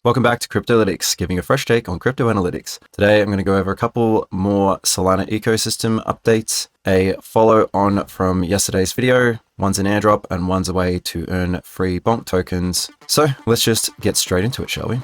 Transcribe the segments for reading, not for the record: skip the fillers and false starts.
Welcome back to Kryptolytix, giving a fresh take on crypto analytics. Today I'm going to go over a couple more Solana ecosystem updates, a follow on from yesterday's video. One's an airdrop and one's a way to earn free Bonk tokens. So let's just get straight into it, shall we?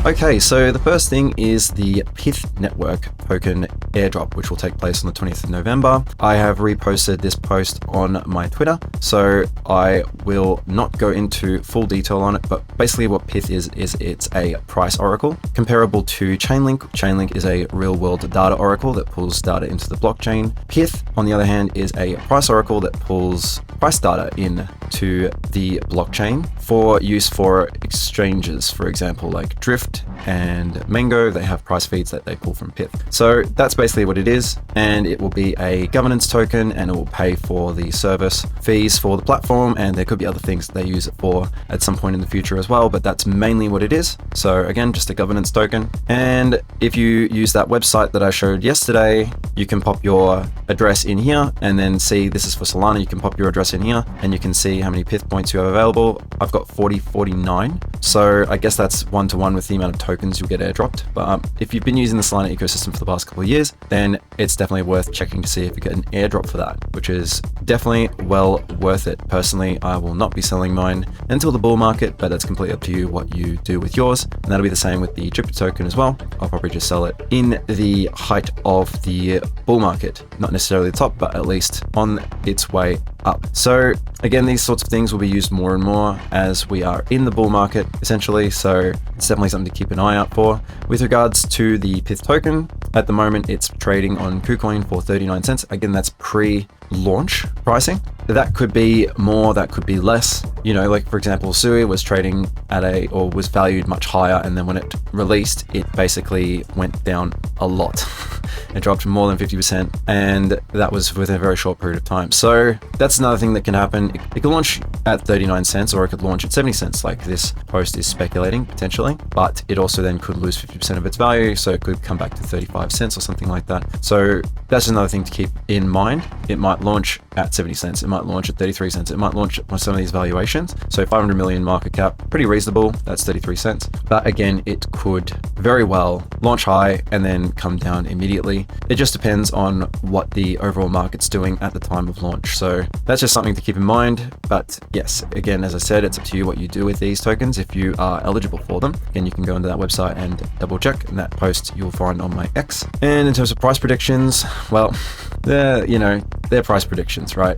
Okay, so the first thing is the Pyth network token airdrop, which will take place on the 20th of November. I have reposted this post on my Twitter, so I will not go into full detail on it, but basically what Pyth is it's a price oracle comparable to Chainlink. Chainlink is a real world data oracle that pulls data into the blockchain. Pyth, on the other hand, is a price oracle that pulls price data into the blockchain for use for exchanges, for example, like Drift and Mango. They have price feeds that they pull from Pyth. So that's basically what it is, and it will be a governance token, and it will pay for the service fees for the platform, and there could be other things that they use it for at some point in the future as well, but that's mainly what it is. So again, just a governance token. And if you use that website that I showed yesterday, you can pop your address in here and then see, this is for Solana, you can pop your address in here and you can see how many Pyth points you have available. I've got 49, so I guess that's one-to-one with the amount of tokens you'll get airdropped. But if you've been using the Solana ecosystem for the past couple of years, then it's definitely worth checking to see if you get an airdrop for that, which is definitely well worth it. Personally, I will not be selling mine until the bull market, but that's completely up to you what you do with yours. And that'll be the same with the Jupiter token as well. I'll probably just sell it in the height of the bull market, not necessarily the top, but at least on its way up. So again, these sorts of things will be used more and more as we are in the bull market, essentially. So it's definitely something to keep an eye out for. With regards to the Pyth token, at the moment it's trading on KuCoin for 39 cents. Again, that's pre-launch pricing. That could be more, that could be less. You know, like for example, Sui was trading at was valued much higher, and then when it released, it basically went down a lot. It dropped more than 50%, and that was within a very short period of time. So that's another thing that can happen. It could launch at 39 cents, or it could launch at 70 cents, like this post is speculating potentially, but it also then could lose 50% of its value. So it could come back to 35 cents or something like that. So that's another thing to keep in mind. It might launch at 70 cents. It might launch at 33 cents. It might launch on some of these valuations. So 500 million market cap, pretty reasonable. That's 33 cents. But again, it could very well launch high and then come down immediately. It just depends on what the overall market's doing at the time of launch. So that's just something to keep in mind. But yes, again, as I said, it's up to you what you do with these tokens if you are eligible for them. Again, you can go into that website and double check, and that post you'll find on my X. And in terms of price predictions, well, they're price predictions, right?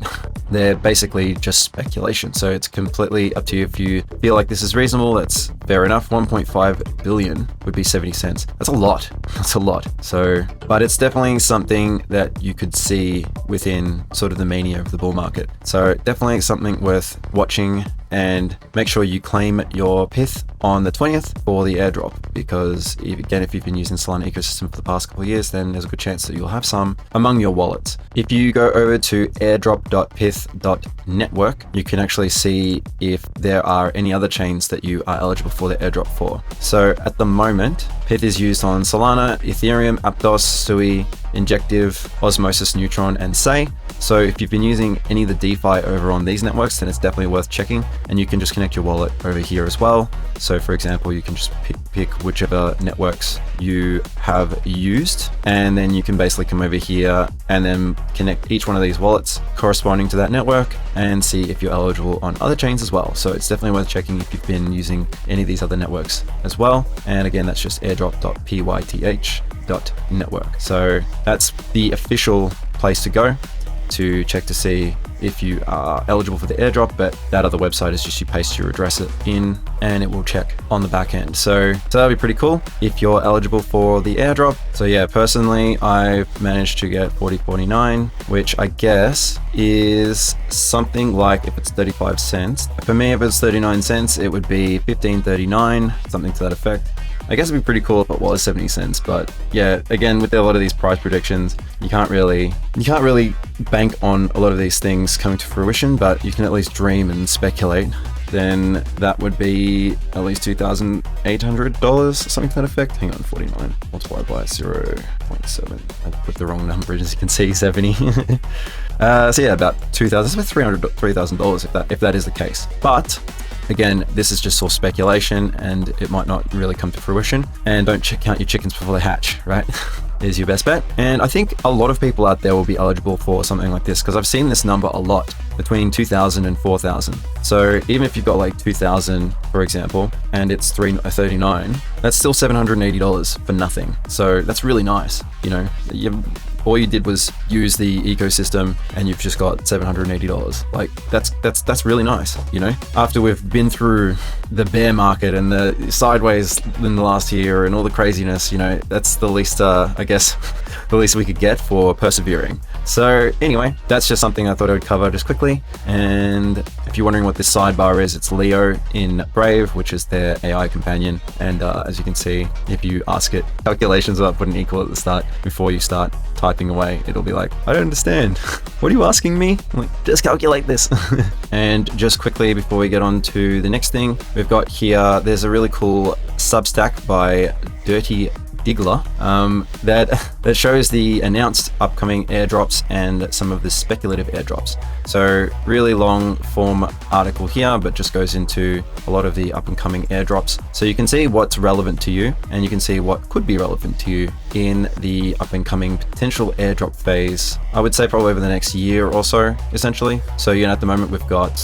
They're basically just speculation. So it's completely up to you. If you feel like this is reasonable, that's fair enough. 1.5 billion would be 70 cents. That's a lot. That's a lot. So, but it's definitely something that you could see within sort of the mania of the bull market. So definitely something worth watching, and make sure you claim your Pyth on the 20th for the airdrop, because if you've been using Solana ecosystem for the past couple of years, then there's a good chance that you'll have some among your wallets. If you go over to airdrop.pyth.network, you can actually see if there are any other chains that you are eligible for the airdrop for. So at the moment, Pyth is used on Solana, Ethereum, Aptos, Sui, Injective, Osmosis, Neutron, and Say. So if you've been using any of the DeFi over on these networks, then it's definitely worth checking, and you can just connect your wallet over here as well. So for example, you can just pick whichever networks you have used, and then you can basically come over here and then connect each one of these wallets corresponding to that network and see if you're eligible on other chains as well. So it's definitely worth checking if you've been using any of these other networks as well. And again, that's just airdrop.pyth.network. So that's the official place to go to check to see if you are eligible for the airdrop, but that other website is just you paste your address in and it will check on the back end. So that'll be pretty cool if you're eligible for the airdrop. So yeah, personally, I've managed to get 40.49, which I guess is something like, if it's 35 cents. For me, if it's 39 cents, it would be 15.39, something to that effect. I guess it'd be pretty cool if it was 70 cents, but yeah, again, with a lot of these price predictions, you can't really bank on a lot of these things coming to fruition, but you can at least dream and speculate. Then that would be at least $2,800, something to that effect. Hang on, 49 multiplied by 0.7. I put the wrong number, as you can see, 70. So yeah, about $2,000, $300,000 if that is the case. But again, this is just all speculation and it might not really come to fruition. And don't count your chickens before they hatch, right? Is your best bet. And I think a lot of people out there will be eligible for something like this because I've seen this number a lot, between 2,000 and 4,000. So even if you've got like 2,000, for example, and it's 339, that's still $780 for nothing. So that's really nice. You know, all you did was use the ecosystem and you've just got $780. Like that's really nice, you know? After we've been through the bear market and the sideways in the last year and all the craziness, you know, that's the least, I guess, the least we could get for persevering. So anyway, that's just something I thought I would cover just quickly. And if you're wondering what this sidebar is, it's Leo in Brave, which is their AI companion. And as you can see, if you ask it calculations without putting equal at the start, before you start typing away, it'll be like, I don't understand. What are you asking me? I'm like, just calculate this. And just quickly before we get on to the next thing, we've got here, there's a really cool Substack by Dirty Diggler that shows the announced upcoming airdrops and some of the speculative airdrops. So really long form article here, but just goes into a lot of the up and coming airdrops. So you can see what's relevant to you and you can see what could be relevant to you in the up and coming potential airdrop phase. I would say probably over the next year or so, essentially. So, you know, at the moment we've got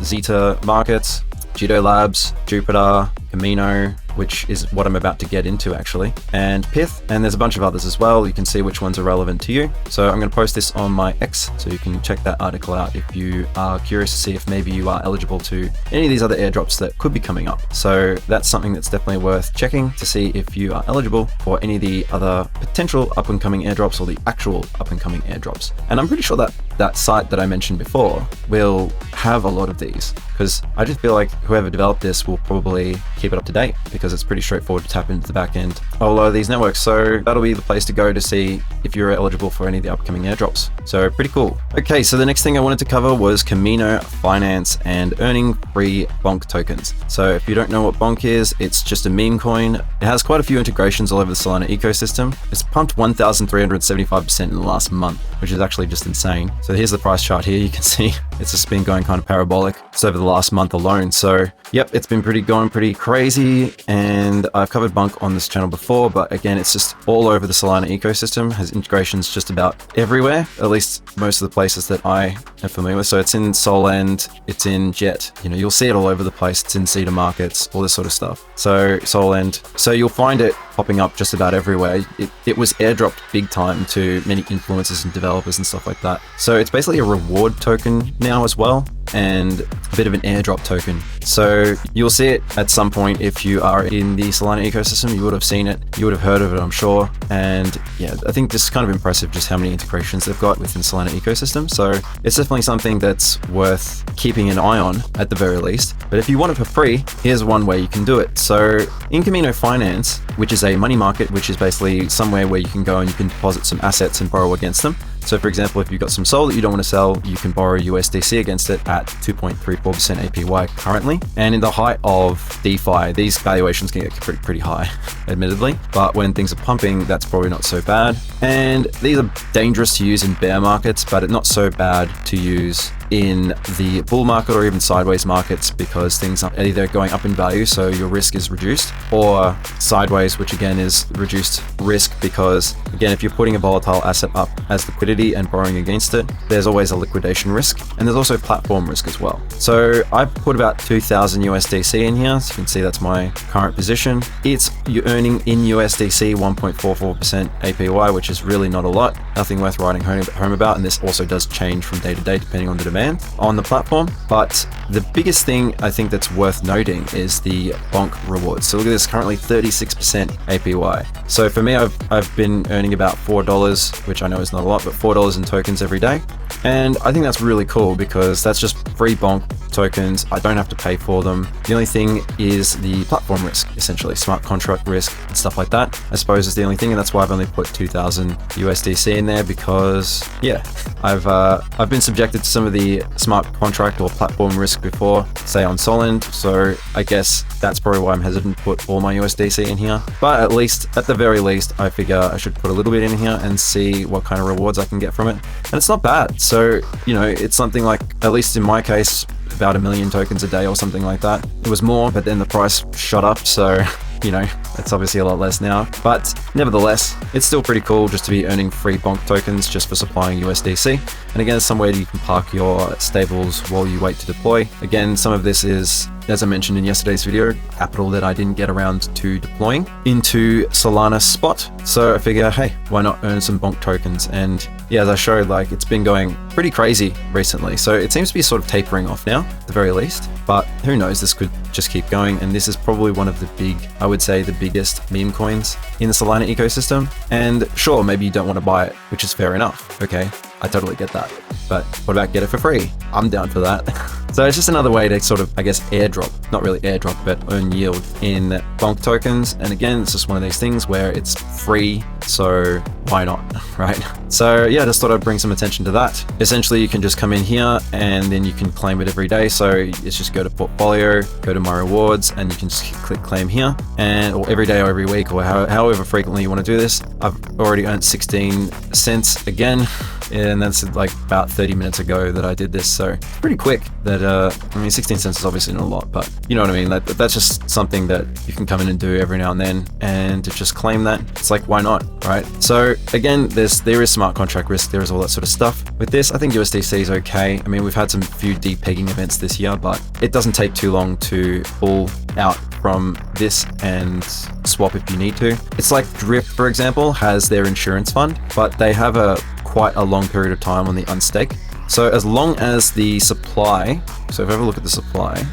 Zeta Markets, Judo Labs, Jupiter, Kamino, which is what I'm about to get into actually, and Pyth, and there's a bunch of others as well. You can see which ones are relevant to you. So I'm going to post this on my X, so you can check that article out if you are curious to see if maybe you are eligible to any of these other airdrops that could be coming up. So that's something that's definitely worth checking to see if you are eligible for any of the other potential up and coming airdrops or the actual up and coming airdrops. And I'm pretty sure that that site that I mentioned before will have a lot of these, because I just feel like whoever developed this will probably keep it up to date, because it's pretty straightforward to tap into the back end of a lot of these networks. So that'll be the place to go to see if you're eligible for any of the upcoming airdrops. So pretty cool. Okay, so the next thing I wanted to cover was Kamino Finance and earning free Bonk tokens. So if you don't know what Bonk is, it's just a meme coin. It has quite a few integrations all over the Solana ecosystem. It's pumped 1,375% in the last month, which is actually just insane. So here's the price chart here. You can see it's just been going kind of parabolic. It's over the last month alone. So yep, it's been going pretty crazy. And I've covered Bonk on this channel before, but again, it's just all over the Solana ecosystem, has integrations just about everywhere, at least most of the places that I am familiar with. So it's in Solend, it's in Jet, you know, you'll see it all over the place. It's in Cedar Markets, all this sort of stuff. So Solend, so you'll find it popping up just about everywhere. It was airdropped big time to many influencers and developers and stuff like that. So it's basically a reward token now as well, and a bit of an airdrop token. So you'll see it at some point if you are in the Solana ecosystem. You would have seen it, you would have heard of it, I'm sure. And yeah, I think this is kind of impressive just how many integrations they've got within the Solana ecosystem. So it's definitely something that's worth keeping an eye on at the very least. But if you want it for free, here's one way you can do it. So in Kamino Finance, which is a money market, which is basically somewhere where you can go and you can deposit some assets and borrow against them. So for example, if you've got some SOL that you don't want to sell, you can borrow USDC against it at 2.34% APY currently. And in the height of DeFi, these valuations can get pretty high, admittedly. But when things are pumping, that's probably not so bad. And these are dangerous to use in bear markets, but it's not so bad to use in the bull market or even sideways markets, because things are either going up in value, so your risk is reduced, or sideways, which again is reduced risk, because again, if you're putting a volatile asset up as liquidity and borrowing against it, there's always a liquidation risk, and there's also platform risk as well. So I've put about 2,000 USDC in here, so you can see that's my current position. You're earning in USDC 1.44% APY, which is really not a lot, nothing worth writing home about, and this also does change from day to day depending on the demand on the platform. But the biggest thing I think that's worth noting is the Bonk rewards. So look at this, currently 36% APY. So for me, I've been earning about $4, which I know is not a lot, but $4 in tokens every day. And I think that's really cool, because that's just free Bonk tokens. I don't have to pay for them. The only thing is the platform risk, essentially smart contract risk and stuff like that, I suppose, is the only thing. And that's why I've only put 2,000 USDC in there, because yeah, I've been subjected to some of the smart contract or platform risk before, say on Solend. So I guess that's probably why I'm hesitant to put all my USDC in here. But at the very least, I figure I should put a little bit in here and see what kind of rewards I can get from it. And it's not bad. So, you know, it's something like, at least in my case, about 1 million tokens a day or something like that. It was more, but then the price shot up, so you know, it's obviously a lot less now, but nevertheless, it's still pretty cool just to be earning free Bonk tokens just for supplying USDC. And again, somewhere you can park your stables while you wait to deploy. Again, some of this is, as I mentioned in yesterday's video, capital that I didn't get around to deploying into Solana spot. So I figure, hey, why not earn some Bonk tokens? And yeah, as I showed, like, it's been going pretty crazy recently. So it seems to be sort of tapering off now, at the very least, but who knows, this could just keep going. And this is probably one of the big, I would say the biggest meme coins in the Solana ecosystem. And sure, maybe you don't want to buy it, which is fair enough. Okay, I totally get that. But what about get it for free? I'm down for that. So it's just another way to sort of, I guess, airdrop, not really airdrop, but earn yield in Bonk tokens. And again, it's just one of these things where it's free, so why not, right? So yeah, just thought I'd bring some attention to that. Essentially, you can just come in here and then you can claim it every day. So it's just go to portfolio, go to my rewards, and you can just click claim here, and or every day or every week or however frequently you want to do this. I've already earned 16 cents again. And that's like about 30 minutes ago that I did this, so it's pretty quick. That I mean, 16 cents is obviously not a lot, but you know what I mean. That's just something that you can come in and do every now and then, and to just claim that, it's like, why not, right? So again, there is smart contract risk, there is all that sort of stuff. With this, I think USDC is okay. I mean, we've had some few deep pegging events this year, but it doesn't take too long to pull out from this and swap if you need to. It's like Drip, for example, has their insurance fund, but they have quite a long period of time on the unstake. So as long as the supply, so if I ever look at the supply,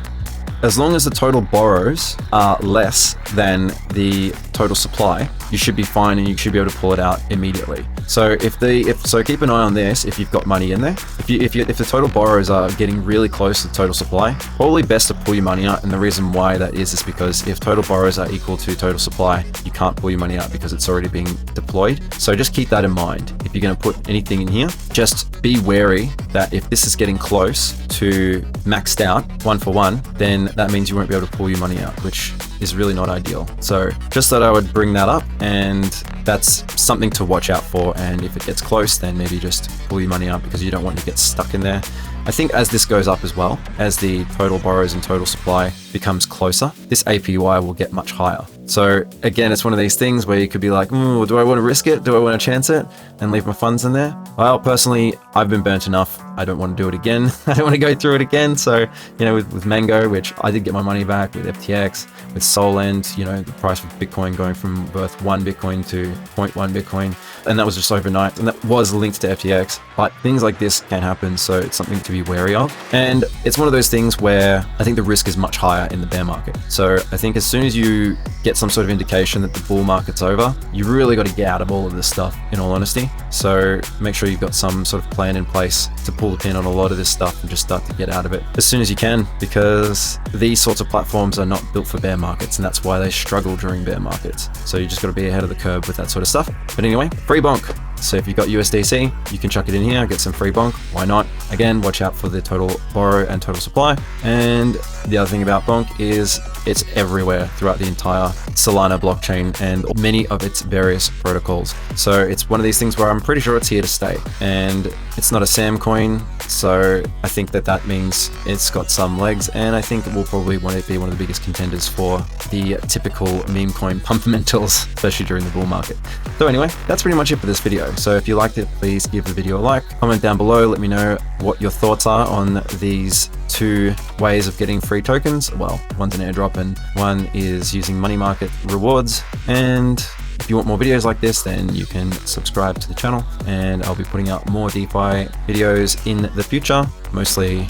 as long as the total borrows are less than the total supply, you should be fine and you should be able to pull it out immediately. So so keep an eye on this if you've got money in there. If the total borrows are getting really close to the total supply, probably best to pull your money out. And the reason why that is because if total borrows are equal to total supply, you can't pull your money out because it's already being deployed. So just keep that in mind. If you're going to put anything in here, just be wary that if this is getting close to maxed out 1-for-1, then that means you won't be able to pull your money out, which is really not ideal. So just thought I would bring that up, and that's something to watch out for. And if it gets close, then maybe just pull your money out because you don't want to get stuck in there. I think as this goes up as well, as the total borrows and total supply becomes closer, this APY will get much higher. So again, it's one of these things where you could be like, do I want to risk it? Do I want to chance it and leave my funds in there? Well, personally, I've been burnt enough. I don't want to do it again. I don't want to go through it again. So, you know, with Mango, which I did get my money back, with FTX, with Solend, you know, the price of Bitcoin going from worth 1 Bitcoin to 0.1 Bitcoin. And that was just overnight. And that was linked to FTX. But things like this can happen. So it's something to be wary of. And it's one of those things where I think the risk is much higher in the bear market. So I think as soon as you get some sort of indication that the bull market's over, you really got to get out of all of this stuff, in all honesty. So make sure you've got some sort of plan in place to pull the pin on a lot of this stuff and just start to get out of it as soon as you can, because these sorts of platforms are not built for bear markets, and that's why they struggle during bear markets. So you just got to be ahead of the curve with that sort of stuff. But anyway, free Bonk. So if you've got USDC, you can chuck it in here, get some free Bonk. Why not? Again, watch out for the total borrow and total supply. And the other thing about Bonk is it's everywhere throughout the entire Solana blockchain and many of its various protocols. So it's one of these things where I'm pretty sure it's here to stay. And it's not a SAM coin, so I think that means it's got some legs, and I think it will probably want to be one of the biggest contenders for the typical meme coin fundamentals, especially during the bull market. So anyway, that's pretty much it for this video. So if you liked it, please give the video a like, comment down below, let me know what your thoughts are on these two ways of getting free tokens. Well, one's an airdrop and one is using money market rewards. And if you want more videos like this, then you can subscribe to the channel, and I'll be putting out more DeFi videos in the future, mostly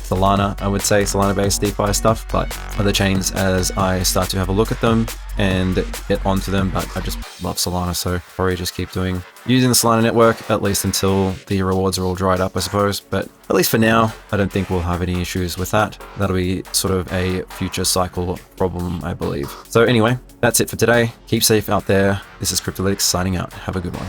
Solana, I would say, Solana based DeFi stuff, but other chains as I start to have a look at them and get onto them. But I just love Solana, so probably just keep using the Solana network, at least until the rewards are all dried up, I suppose. But at least for now, I don't think we'll have any issues with that. That'll be sort of a future cycle problem, I believe. So anyway, that's it for today. Keep safe out there. This is Kryptolytix signing out. Have a good one.